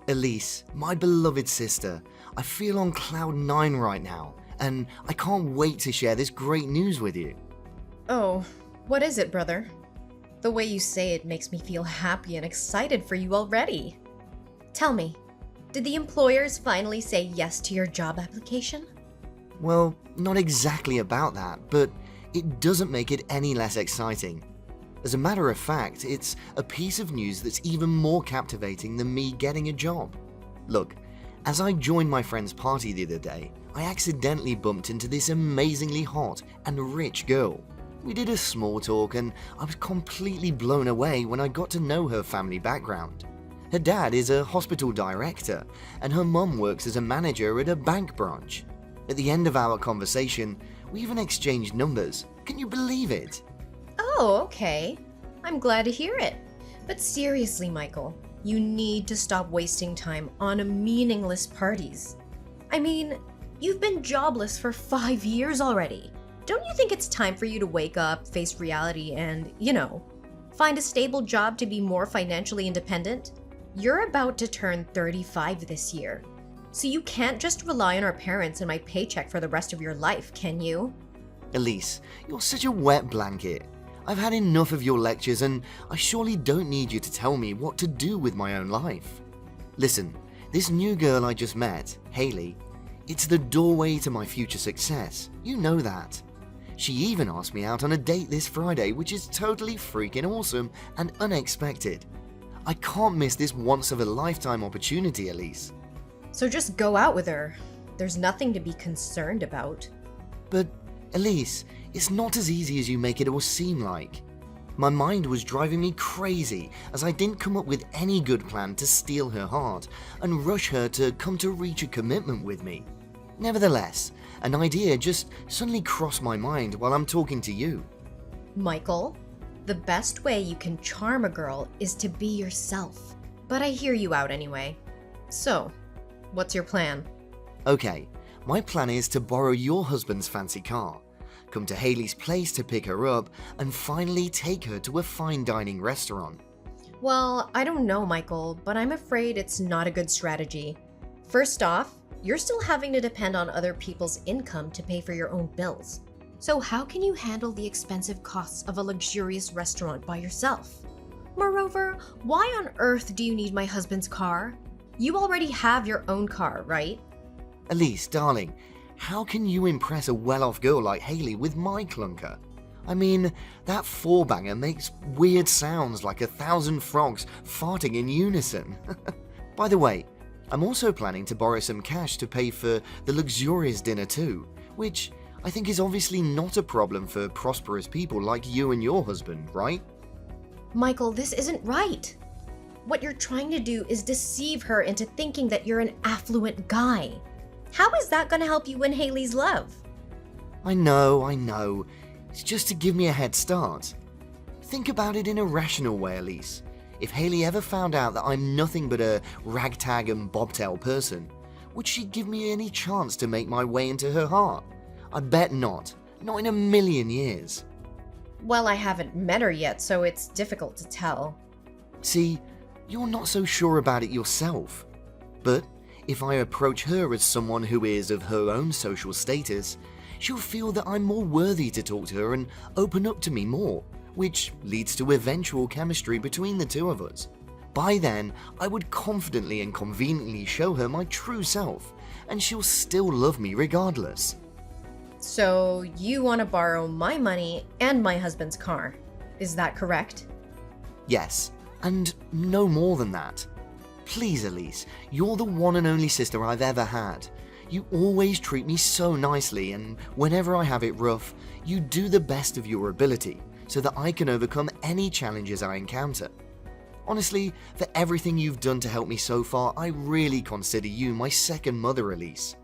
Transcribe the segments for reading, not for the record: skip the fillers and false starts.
Elise, my beloved sister, I feel on cloud 9 right now, and I can't wait to share this great news with you. Oh, what is it, brother? The way you say it makes me feel happy and excited for you already. Tell me, did the employers finally say yes to your job application? Well, not exactly about that, but it doesn't make it any less exciting. As a matter of fact, it's a piece of news that's even more captivating than me getting a job. Look, as I joined my friend's party the other day, I accidentally bumped into this amazingly hot and rich girl. We did a small talk and I was completely blown away when I got to know her family background. Her dad is a hospital director and her mum works as a manager at a bank branch. At the end of our conversation, we even exchanged numbers. Can you believe it? Oh, okay. I'm glad to hear it. But seriously, Michael, you need to stop wasting time on meaningless parties. I mean, you've been jobless for 5 years already. Don't you think it's time for you to wake up, face reality, and, find a stable job to be more financially independent? You're about to turn 35 this year, so you can't just rely on our parents and my paycheck for the rest of your life, can you? Elise, you're such a wet blanket. I've had enough of your lectures and I surely don't need you to tell me what to do with my own life. Listen, this new girl I just met, Haley, it's the doorway to my future success. You know that. She even asked me out on a date this Friday, which is totally freaking awesome and unexpected. I can't miss this once-of-a-lifetime opportunity, Elise. So just go out with her. There's nothing to be concerned about. But, Elise, it's not as easy as you make it all seem like. My mind was driving me crazy as I didn't come up with any good plan to steal her heart and rush her to come to reach a commitment with me. Nevertheless, an idea just suddenly crossed my mind while I'm talking to you. Michael, the best way you can charm a girl is to be yourself. But I hear you out anyway. So, what's your plan? Okay, my plan is to borrow your husband's fancy car, come to Haley's place to pick her up, and finally take her to a fine dining restaurant. Well, I don't know, Michael, but I'm afraid it's not a good strategy. First off, you're still having to depend on other people's income to pay for your own bills. So how can you handle the expensive costs of a luxurious restaurant by yourself? Moreover, why on earth do you need my husband's car? You already have your own car, right? Elise, darling, how can you impress a well-off girl like Haley with my clunker? I mean, that four-banger makes weird sounds like 1,000 frogs farting in unison. By the way, I'm also planning to borrow some cash to pay for the luxurious dinner too, which I think is obviously not a problem for prosperous people like you and your husband, right? Michael, this isn't right. What you're trying to do is deceive her into thinking that you're an affluent guy. How is that going to help you win Haley's love? I know. It's just to give me a head start. Think about it in a rational way, Elise. If Haley ever found out that I'm nothing but a ragtag and bobtail person, would she give me any chance to make my way into her heart? I bet not. Not in a million years. Well, I haven't met her yet, so it's difficult to tell. See, you're not so sure about it yourself. But if I approach her as someone who is of her own social status, she'll feel that I'm more worthy to talk to her and open up to me more, which leads to eventual chemistry between the two of us. By then, I would confidently and conveniently show her my true self, and she'll still love me regardless. So you want to borrow my money and my husband's car. Is that correct? Yes, and no more than that. Please, Elise, you're the one and only sister I've ever had. You always treat me so nicely, and whenever I have it rough, you do the best of your ability so that I can overcome any challenges I encounter. Honestly, for everything you've done to help me so far, I really consider you my second mother, Elise.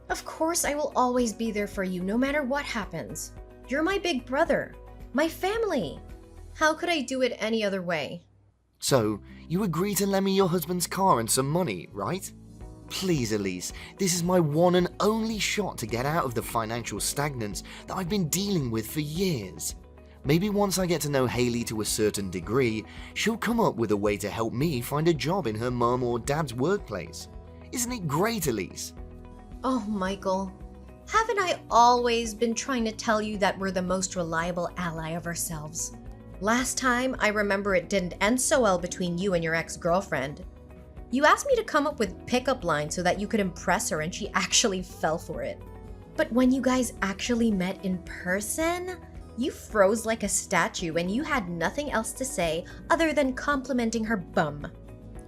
Of course I will always be there for you no matter what happens. You're my big brother, my family. How could I do it any other way? So, you agree to lend me your husband's car and some money, right? Please, Elise, this is my one and only shot to get out of the financial stagnance that I've been dealing with for years. Maybe once I get to know Haley to a certain degree, she'll come up with a way to help me find a job in her mum or dad's workplace. Isn't it great, Elise? Oh, Michael, haven't I always been trying to tell you that we're the most reliable ally of ourselves? Last time, I remember it didn't end so well between you and your ex-girlfriend. You asked me to come up with pickup lines so that you could impress her, and she actually fell for it. But when you guys actually met in person, you froze like a statue and you had nothing else to say other than complimenting her bum.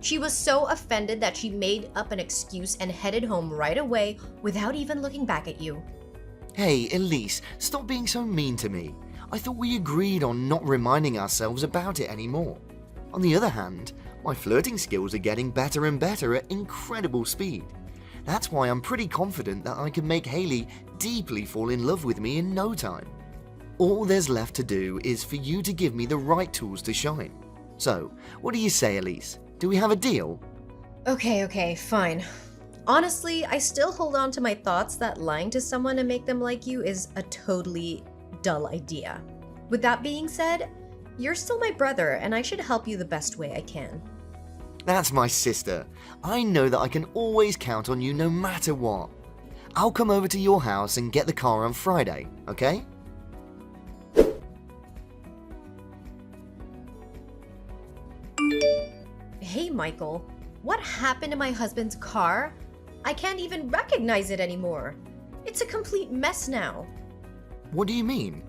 She was so offended that she made up an excuse and headed home right away without even looking back at you. Hey, Elise, stop being so mean to me. I thought we agreed on not reminding ourselves about it anymore. On the other hand, my flirting skills are getting better and better at incredible speed. That's why I'm pretty confident that I can make Haley deeply fall in love with me in no time. All there's left to do is for you to give me the right tools to shine. So, what do you say, Elise? Do we have a deal? Okay, fine. Honestly, I still hold on to my thoughts that lying to someone to make them like you is a totally dull idea. With that being said, you're still my brother and I should help you the best way I can. That's my sister. I know that I can always count on you no matter what. I'll come over to your house and get the car on Friday, okay? Hey, Michael, what happened to my husband's car? I can't even recognize it anymore. It's a complete mess now. What do you mean?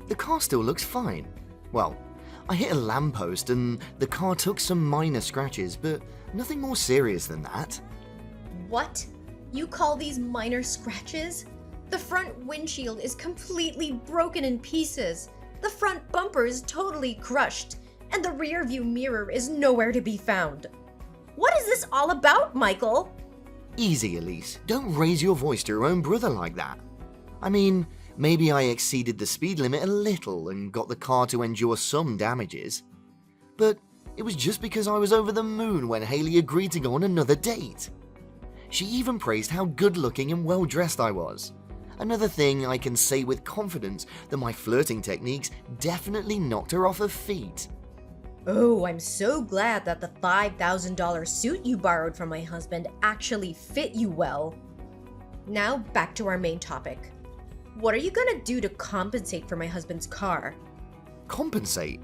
The car still looks fine. Well, I hit a lamppost and the car took some minor scratches, but nothing more serious than that. What? You call these minor scratches? The front windshield is completely broken in pieces. The front bumper is totally crushed. And the rear view mirror is nowhere to be found. What is this all about, Michael? Easy, Elise. Don't raise your voice to your own brother like that. I mean, maybe I exceeded the speed limit a little and got the car to endure some damages. But it was just because I was over the moon when Haley agreed to go on another date. She even praised how good-looking and well-dressed I was. Another thing I can say with confidence that my flirting techniques definitely knocked her off her feet. Oh, I'm so glad that the $5,000 suit you borrowed from my husband actually fit you well. Now back to our main topic. What are you gonna do to compensate for my husband's car? Compensate?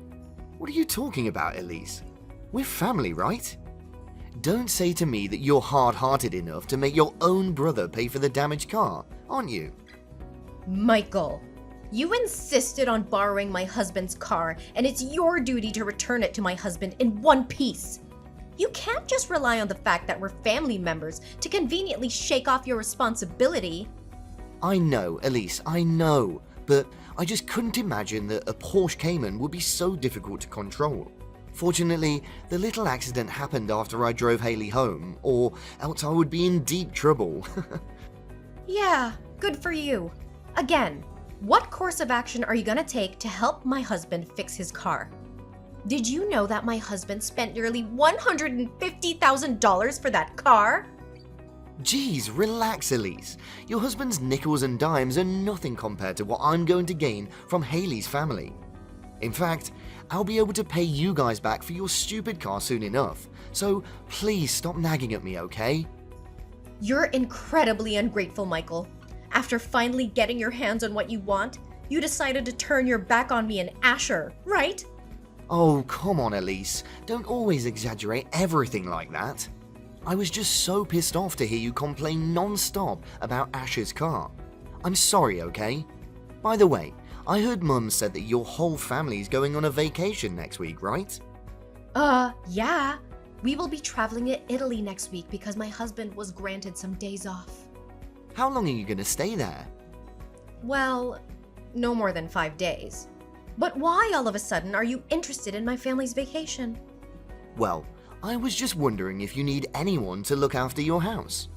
What are you talking about, Elise? We're family, right? Don't say to me that you're hard-hearted enough to make your own brother pay for the damaged car, aren't you? Michael, you insisted on borrowing my husband's car, and it's your duty to return it to my husband in one piece. You can't just rely on the fact that we're family members to conveniently shake off your responsibility. I know, Elise, I know, but I just couldn't imagine that a Porsche Cayman would be so difficult to control. Fortunately, the little accident happened after I drove Haley home, or else I would be in deep trouble. Yeah, good for you. Again, what course of action are you gonna take to help my husband fix his car? Did you know that my husband spent nearly $150,000 for that car? Geez, relax, Elise. Your husband's nickels and dimes are nothing compared to what I'm going to gain from Haley's family. In fact, I'll be able to pay you guys back for your stupid car soon enough, so please stop nagging at me, okay? You're incredibly ungrateful, Michael. After finally getting your hands on what you want, you decided to turn your back on me and Asher, right? Oh, come on, Elise. Don't always exaggerate everything like that. I was just so pissed off to hear you complain non-stop about Asher's car. I'm sorry, okay? By the way, I heard Mum said that your whole family's going on a vacation next week, right? Yeah. We will be traveling to Italy next week because my husband was granted some days off. How long are you gonna stay there? Well, no more than 5 days. But why all of a sudden are you interested in my family's vacation? Well, I was just wondering if you need anyone to look after your house.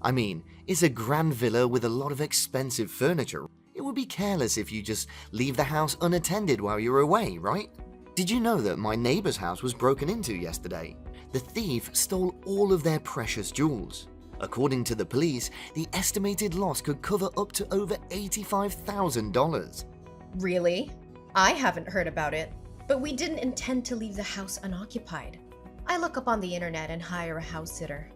I mean, it's a grand villa with a lot of expensive furniture. It would be careless if you just leave the house unattended while you're away, right? Did you know that my neighbor's house was broken into yesterday? The thief stole all of their precious jewels. According to the police, the estimated loss could cover up to over $85,000. Really? I haven't heard about it, but we didn't intend to leave the house unoccupied. I look up on the internet and hire a house sitter.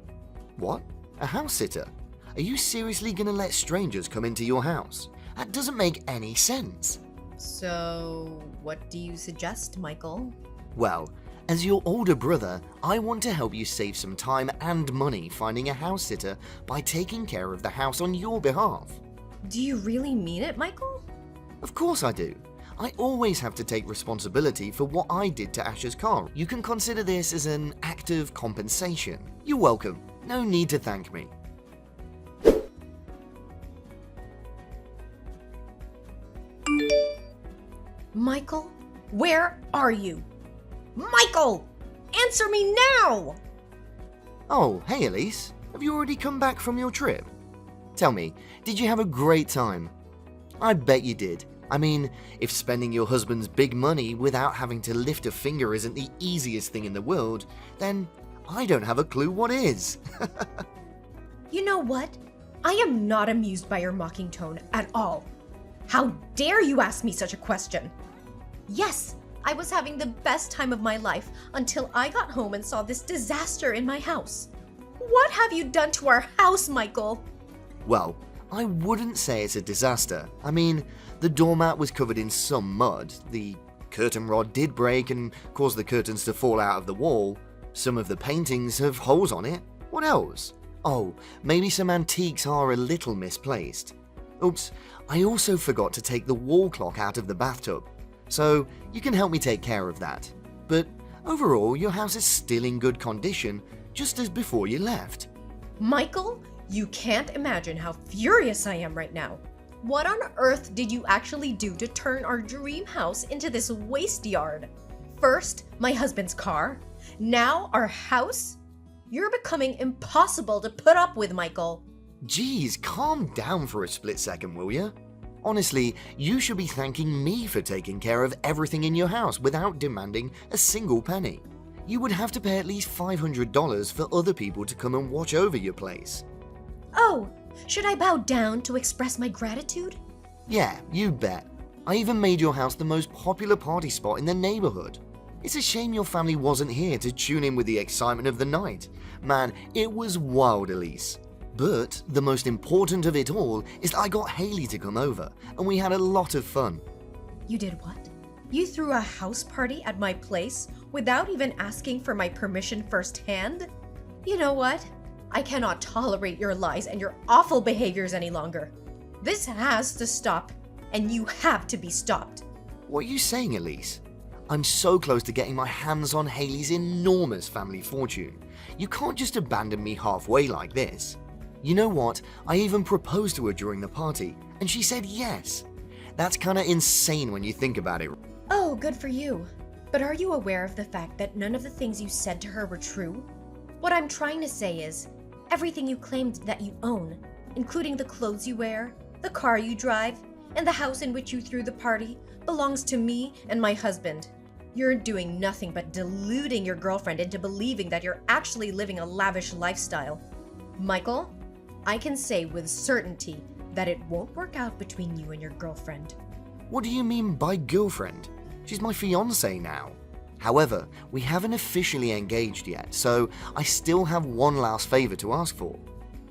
What? A house sitter? Are you seriously gonna let strangers come into your house? That doesn't make any sense. So, what do you suggest, Michael? Well, as your older brother, I want to help you save some time and money finding a house sitter by taking care of the house on your behalf. Do you really mean it, Michael? Of course I do. I always have to take responsibility for what I did to Ash's car. You can consider this as an act of compensation. You're welcome. No need to thank me. Michael, where are you? Michael! Answer me now! Oh, hey Elise. Have you already come back from your trip? Tell me, did you have a great time? I bet you did. I mean, if spending your husband's big money without having to lift a finger isn't the easiest thing in the world, then I don't have a clue what is. You know what? I am not amused by your mocking tone at all. How dare you ask me such a question? Yes, I was having the best time of my life until I got home and saw this disaster in my house. What have you done to our house, Michael? Well, I wouldn't say it's a disaster. I mean, the doormat was covered in some mud, the curtain rod did break and cause the curtains to fall out of the wall, some of the paintings have holes on it. What else? Oh, maybe some antiques are a little misplaced. Oops, I also forgot to take the wall clock out of the bathtub, so you can help me take care of that. But overall, your house is still in good condition, just as before you left. Michael, you can't imagine how furious I am right now. What on earth did you actually do to turn our dream house into this waste yard? First, my husband's car. Now, our house? You're becoming impossible to put up with, Michael. Geez, calm down for a split second, will ya? Honestly, you should be thanking me for taking care of everything in your house without demanding a single penny. You would have to pay at least $500 for other people to come and watch over your place. Oh, should I bow down to express my gratitude? Yeah, you bet. I even made your house the most popular party spot in the neighborhood. It's a shame your family wasn't here to tune in with the excitement of the night. Man, it was wild, Elise. But the most important of it all is that I got Haley to come over, and we had a lot of fun. You did what? You threw a house party at my place without even asking for my permission firsthand? You know what? I cannot tolerate your lies and your awful behaviors any longer. This has to stop, and you have to be stopped. What are you saying, Elise? I'm so close to getting my hands on Haley's enormous family fortune. You can't just abandon me halfway like this. You know what? I even proposed to her during the party, and she said yes. That's kinda insane when you think about it. Oh, good for you. But are you aware of the fact that none of the things you said to her were true? What I'm trying to say is, everything you claimed that you own, including the clothes you wear, the car you drive, and the house in which you threw the party, belongs to me and my husband. You're doing nothing but deluding your girlfriend into believing that you're actually living a lavish lifestyle. Michael, I can say with certainty that it won't work out between you and your girlfriend. What do you mean by girlfriend? She's my fiancée now. However, we haven't officially engaged yet, so I still have one last favor to ask for.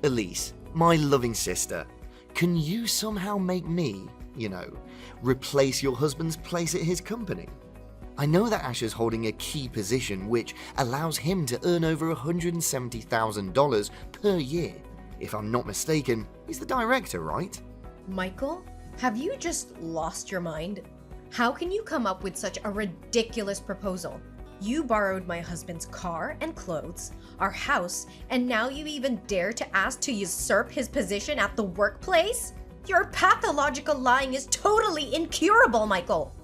Elise, my loving sister, can you somehow make me, replace your husband's place at his company? I know that Ash is holding a key position which allows him to earn over $170,000 per year. If I'm not mistaken, he's the director, right? Michael, have you just lost your mind? How can you come up with such a ridiculous proposal? You borrowed my husband's car and clothes, our house, and now you even dare to ask to usurp his position at the workplace? Your pathological lying is totally incurable, Michael!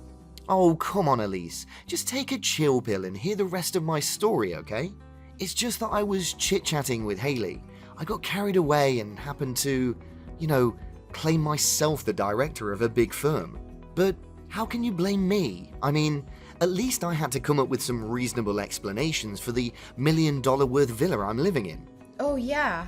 Oh, come on, Elise. Just take a chill pill and hear the rest of my story, okay? It's just that I was chit-chatting with Haley. I got carried away and happened to, claim myself the director of a big firm. But how can you blame me? I mean, at least I had to come up with some reasonable explanations for the $1 million worth villa I'm living in. Oh yeah,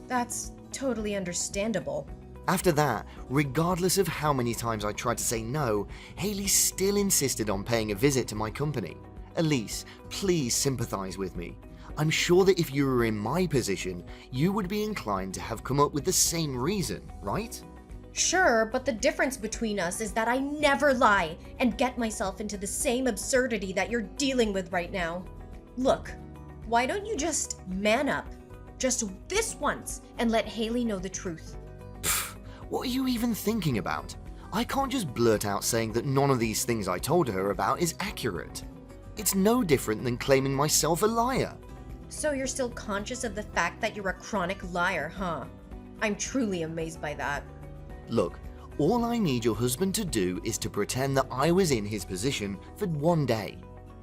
that's totally understandable. After that, regardless of how many times I tried to say no, Haley still insisted on paying a visit to my company. Elise, please sympathize with me. I'm sure that if you were in my position, you would be inclined to have come up with the same reason, right? Sure, but the difference between us is that I never lie and get myself into the same absurdity that you're dealing with right now. Look, why don't you just man up? Just this once and let Haley know the truth. Pfft, what are you even thinking about? I can't just blurt out saying that none of these things I told her about is accurate. It's no different than claiming myself a liar. So you're still conscious of the fact that you're a chronic liar, huh? I'm truly amazed by that. Look, all I need your husband to do is to pretend that I was in his position for one day.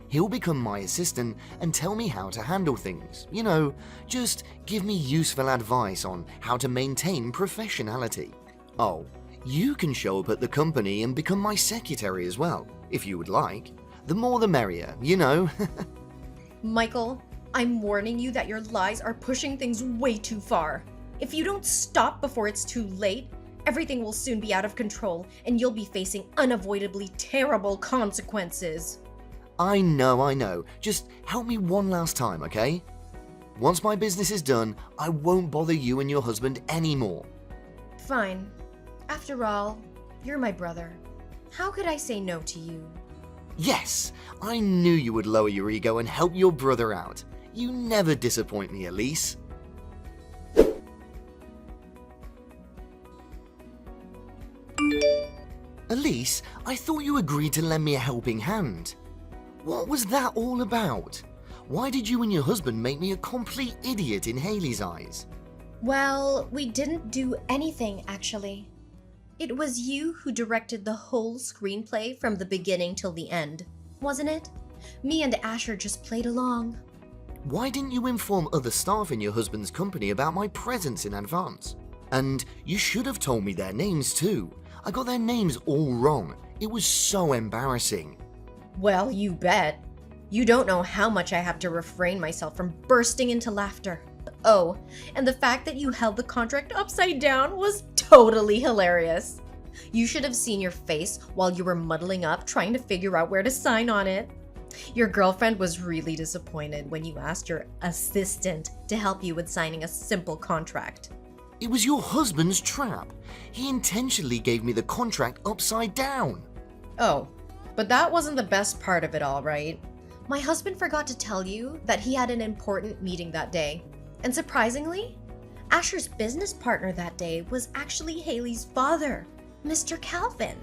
He'll become my assistant and tell me how to handle things. You know, just give me useful advice on how to maintain professionality. Oh, you can show up at the company and become my secretary as well, if you would like. The more the merrier, you know. Michael, I'm warning you that your lies are pushing things way too far. If you don't stop before it's too late, everything will soon be out of control and you'll be facing unavoidably terrible consequences. I know. Just help me one last time, okay? Once my business is done, I won't bother you and your husband anymore. Fine. After all, you're my brother. How could I say no to you? Yes, I knew you would lower your ego and help your brother out. You never disappoint me, Elise. Elise, I thought you agreed to lend me a helping hand. What was that all about? Why did you and your husband make me a complete idiot in Haley's eyes? Well, we didn't do anything, actually. It was you who directed the whole screenplay from the beginning till the end, wasn't it? Me and Asher just played along. Why didn't you inform other staff in your husband's company about my presence in advance? And you should have told me their names too. I got their names all wrong. It was so embarrassing. Well, you bet. You don't know how much I have to refrain myself from bursting into laughter. Oh, and the fact that you held the contract upside down was totally hilarious. You should have seen your face while you were muddling up trying to figure out where to sign on it. Your girlfriend was really disappointed when you asked your assistant to help you with signing a simple contract. It was your husband's trap. He intentionally gave me the contract upside down. Oh, but that wasn't the best part of it all, right? My husband forgot to tell you that he had an important meeting that day. And surprisingly, Asher's business partner that day was actually Haley's father, Mr. Calvin.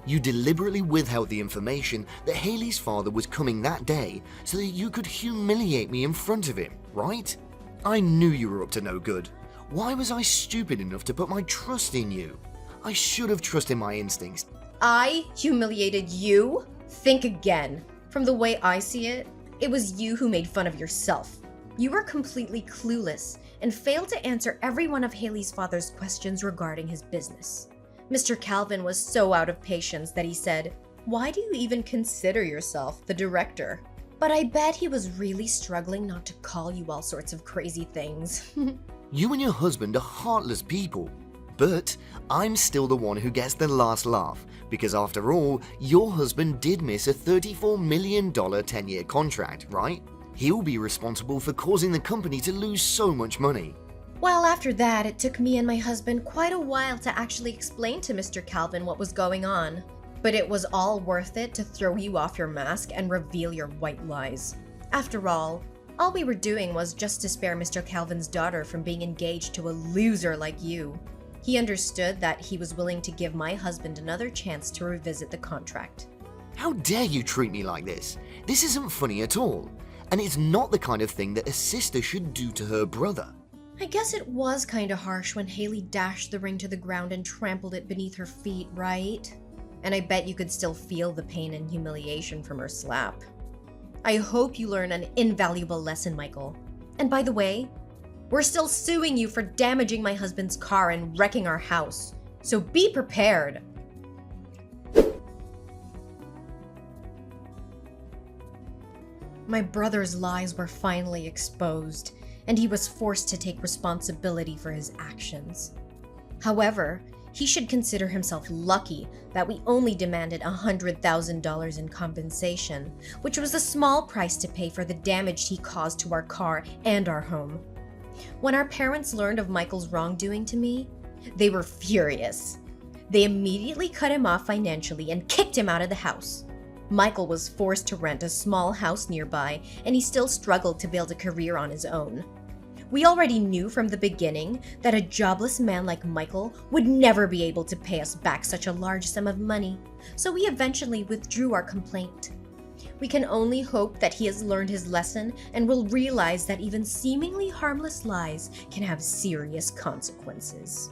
You deliberately withheld the information that Haley's father was coming that day so that you could humiliate me in front of him, right? I knew you were up to no good. Why was I stupid enough to put my trust in you? I should have trusted my instincts. I humiliated you? Think again. From the way I see it, it was you who made fun of yourself. You were completely clueless and failed to answer every one of Haley's father's questions regarding his business. Mr. Calvin was so out of patience that he said, "Why do you even consider yourself the director?" But I bet he was really struggling not to call you all sorts of crazy things. You and your husband are heartless people. But I'm still the one who gets the last laugh, because after all, your husband did miss a $34 million 10-year contract, right? He'll be responsible for causing the company to lose so much money. Well, after that, it took me and my husband quite a while to actually explain to Mr. Calvin what was going on. But it was all worth it to throw you off your mask and reveal your white lies. After all we were doing was just to spare Mr. Calvin's daughter from being engaged to a loser like you. He understood that he was willing to give my husband another chance to revisit the contract. How dare you treat me like this? This isn't funny at all. And it's not the kind of thing that a sister should do to her brother. I guess it was kinda harsh when Haley dashed the ring to the ground and trampled it beneath her feet, right? And I bet you could still feel the pain and humiliation from her slap. I hope you learn an invaluable lesson, Michael. And by the way, we're still suing you for damaging my husband's car and wrecking our house. So be prepared. My brother's lies were finally exposed, and he was forced to take responsibility for his actions. However, He should consider himself lucky that we only demanded $100,000 in compensation, which was a small price to pay for the damage he caused to our car and our home. When our parents learned of Michael's wrongdoing to me, they were furious. They immediately cut him off financially and kicked him out of the house. Michael was forced to rent a small house nearby, and he still struggled to build a career on his own. We already knew from the beginning that a jobless man like Michael would never be able to pay us back such a large sum of money, so we eventually withdrew our complaint. We can only hope that he has learned his lesson and will realize that even seemingly harmless lies can have serious consequences.